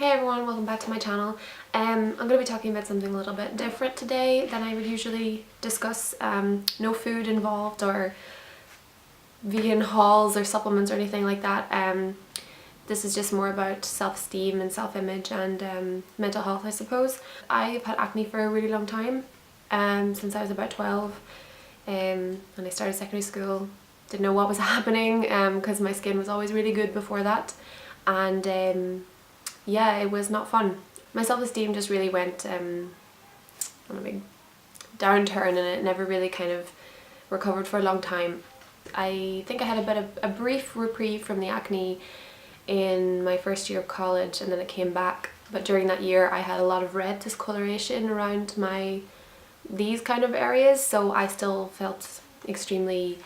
Hey everyone, welcome back to my channel. I'm going to be talking about something a little bit different today than I would usually discuss. No food involved or vegan hauls or supplements or anything like that. This is just more about self-esteem and self-image and mental health, I suppose. I've had acne for a really long time, since I was about 12, and I started secondary school. Didn't know what was happening because my skin was always really good before that, and yeah, it was not fun. My self-esteem just really went on a big downturn, and it never really kind of recovered for a long time. I think I had a bit of a brief reprieve from the acne in my first year of college, and then it came back. But during that year I had a lot of red discoloration around these kind of areas, so I still felt extremely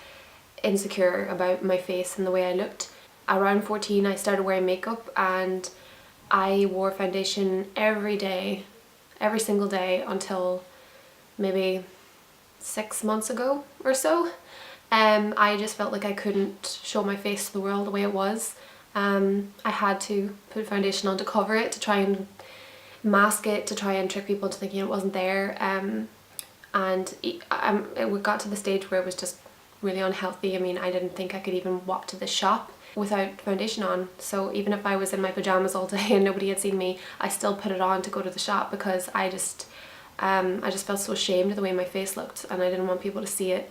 insecure about my face and the way I looked. Around 14 I started wearing makeup, and I wore foundation every day, every single day, until maybe 6 months ago or so. I just felt like I couldn't show my face to the world the way it was. I had to put foundation on to cover it, to try and mask it, to try and trick people into thinking it wasn't there. And it got to the stage where it was just really unhealthy. I mean, I didn't think I could even walk to the shop without foundation on. So even if I was in my pajamas all day and nobody had seen me, I still put it on to go to the shop, because I just felt so ashamed of the way my face looked, and I didn't want people to see it.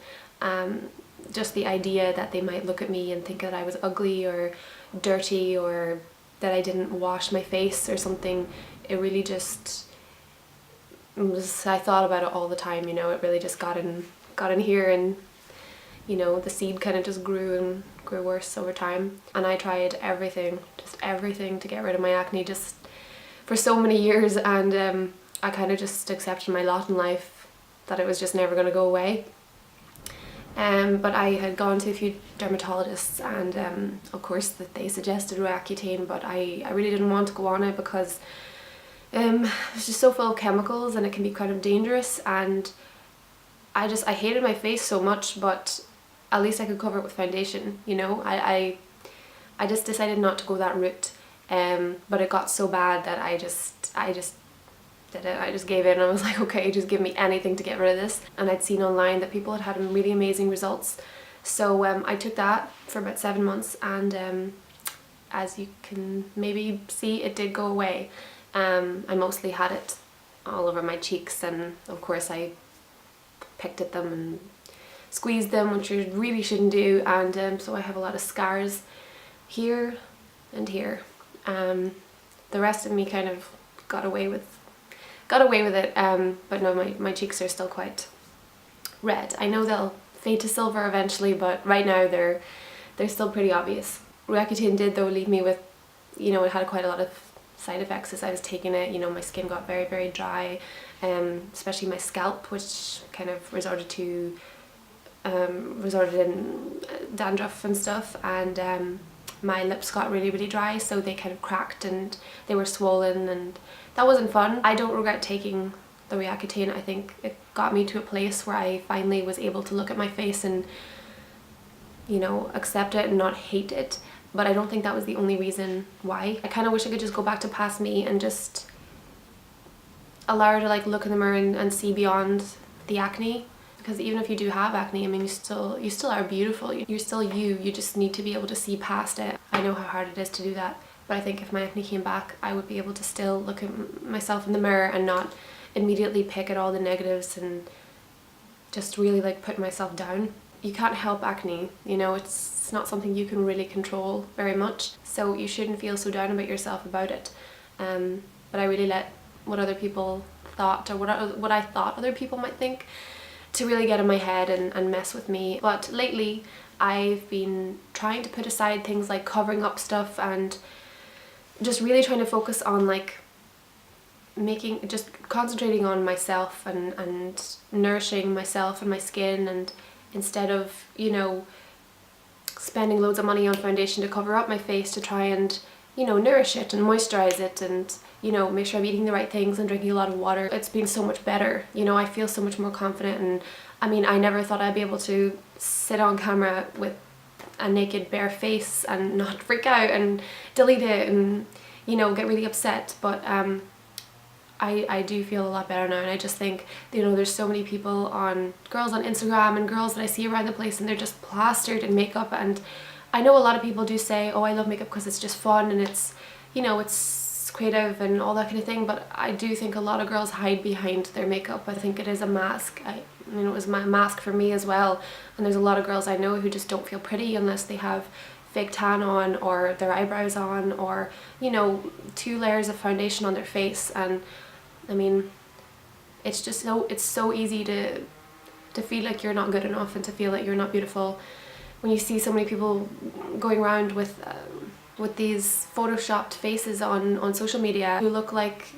Just the idea that they might look at me and think that I was ugly or dirty, or that I didn't wash my face or something, it really just was, I thought about it all the time, you know. It really just got in here, and you know, the seed kind of just grew and grew worse over time. And I tried everything, just everything, to get rid of my acne just for so many years, and I kind of just accepted my lot in life, that it was just never going to go away. But I had gone to a few dermatologists, and of course that they suggested Roaccutane, but I really didn't want to go on it, because it's just so full of chemicals and it can be kind of dangerous, and I hated my face so much, but at least I could cover it with foundation, you know. I just decided not to go that route, but it got so bad that I just did it. I just gave in. I was like, okay, just give me anything to get rid of this. And I'd seen online that people had really amazing results, so I took that for about 7 months, and as you can maybe see, it did go away. I mostly had it all over my cheeks, and of course I picked at them and squeezed them, which you really shouldn't do, and so I have a lot of scars here and here. The rest of me kind of got away with it, but no, my cheeks are still quite red. I know they'll fade to silver eventually, but right now they're still pretty obvious. Roaccutane did though leave me with, you know, it had quite a lot of side effects as I was taking it. You know, my skin got very, very dry, especially my scalp, which kind of resorted in dandruff and stuff, and my lips got really, really dry, so they kind of cracked and they were swollen, and that wasn't fun. I don't regret taking the Roaccutane. I think it got me to a place where I finally was able to look at my face and, you know, accept it and not hate it. But I don't think that was the only reason why. I kind of wish I could just go back to past me and just allow her to like look in the mirror and see beyond the acne. Because even if you do have acne, I mean, you still are beautiful. You're still you. You just need to be able to see past it. I know how hard it is to do that, but I think if my acne came back, I would be able to still look at myself in the mirror and not immediately pick at all the negatives and just really like put myself down. You can't help acne, you know, it's not something you can really control very much, so you shouldn't feel so down about yourself about it. But I really let what other people thought, or what I thought other people might think, to really get in my head and mess with me. But lately I've been trying to put aside things like covering up stuff, and just really trying to focus on like just concentrating on myself and nourishing myself and my skin, and instead of, you know, spending loads of money on foundation to cover up my face, to try and, you know, nourish it and moisturize it, and, you know, make sure I'm eating the right things and drinking a lot of water. It's been so much better, you know. I feel so much more confident, and I mean, I never thought I'd be able to sit on camera with a naked bare face and not freak out and delete it, and you know, get really upset, but I do feel a lot better now, and I just think, you know, there's so many people girls on Instagram and girls that I see around the place, and they're just plastered in makeup. And I know a lot of people do say, oh, I love makeup because it's just fun and it's, you know, it's creative and all that kind of thing, but I do think a lot of girls hide behind their makeup. I think it is a mask. You know, it was my mask for me as well, and there's a lot of girls I know who just don't feel pretty unless they have fake tan on or their eyebrows on, or, you know, 2 layers of foundation on their face. And I mean, it's just it's so easy to feel like you're not good enough and to feel that you're not beautiful when you see so many people going around with these photoshopped faces on social media who look like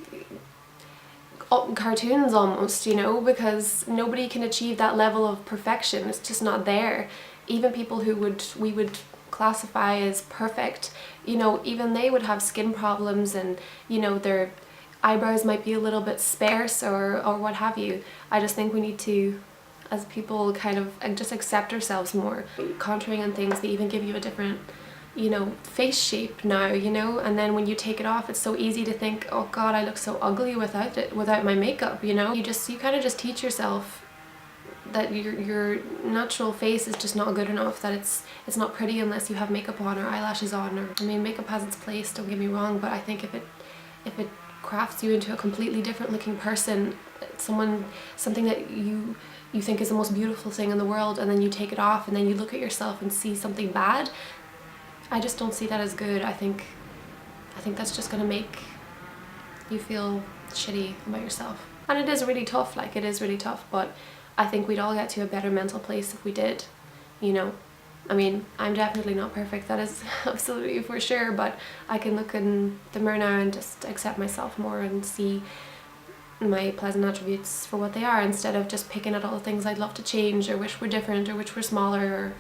cartoons almost, you know, because nobody can achieve that level of perfection. It's just not there. Even people who we would classify as perfect, you know, even they would have skin problems, and, you know, their eyebrows might be a little bit sparse or what have you. I just think we need to, as people, kind of just accept ourselves more. Contouring and things, they even give you a different, you know, face shape now, you know, and then when you take it off, it's so easy to think, oh god, I look so ugly without my makeup, you know. You kind of just teach yourself that your natural face is just not good enough, that it's not pretty unless you have makeup on or eyelashes on. Or, I mean, makeup has its place, don't get me wrong, but I think if it crafts you into a completely different looking person, something that you think is the most beautiful thing in the world, and then you take it off and then you look at yourself and see something bad, I just don't see that as good. I think that's just gonna make you feel shitty about yourself. And it is really tough, like, it is really tough, but I think we'd all get to a better mental place if we did, you know. I mean, I'm definitely not perfect, that is absolutely for sure, but I can look in the mirror now and just accept myself more and see my pleasant attributes for what they are, instead of just picking at all the things I'd love to change or wish were different or wish were smaller or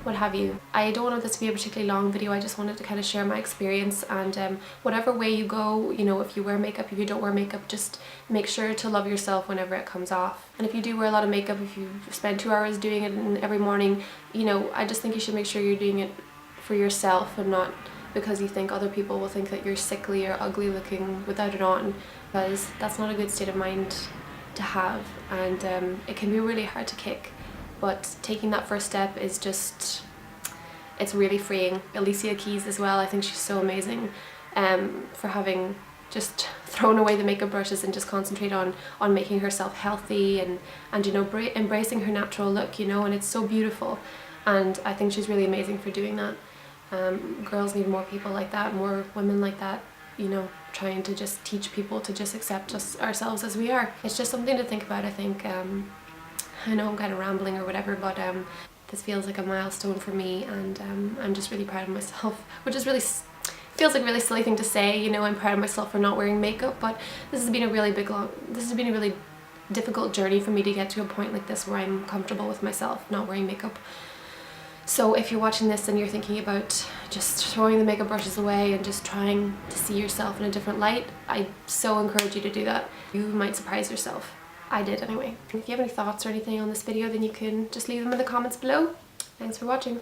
what have you. I don't want this to be a particularly long video. I just wanted to kind of share my experience, and whatever way you go, you know, if you wear makeup, if you don't wear makeup, just make sure to love yourself whenever it comes off. And if you do wear a lot of makeup, if you spend 2 hours doing it every morning, you know, I just think you should make sure you're doing it for yourself and not because you think other people will think that you're sickly or ugly looking without it on, because that's not a good state of mind to have, and it can be really hard to kick. But taking that first step is just, it's really freeing. Alicia Keys as well, I think she's so amazing for having just thrown away the makeup brushes and just concentrate on making herself healthy and you know, embracing her natural look, you know, and it's so beautiful. And I think she's really amazing for doing that. Girls need more people like that, more women like that, you know, trying to just teach people to just accept ourselves as we are. It's just something to think about, I think. I know I'm kind of rambling or whatever, but this feels like a milestone for me, and I'm just really proud of myself, which is really, feels like a really silly thing to say, you know. I'm proud of myself for not wearing makeup, but this has been a really difficult journey for me to get to a point like this where I'm comfortable with myself not wearing makeup. So if you're watching this and you're thinking about just throwing the makeup brushes away and just trying to see yourself in a different light, I so encourage you to do that. You might surprise yourself. I did anyway. If you have any thoughts or anything on this video, then you can just leave them in the comments below. Thanks for watching.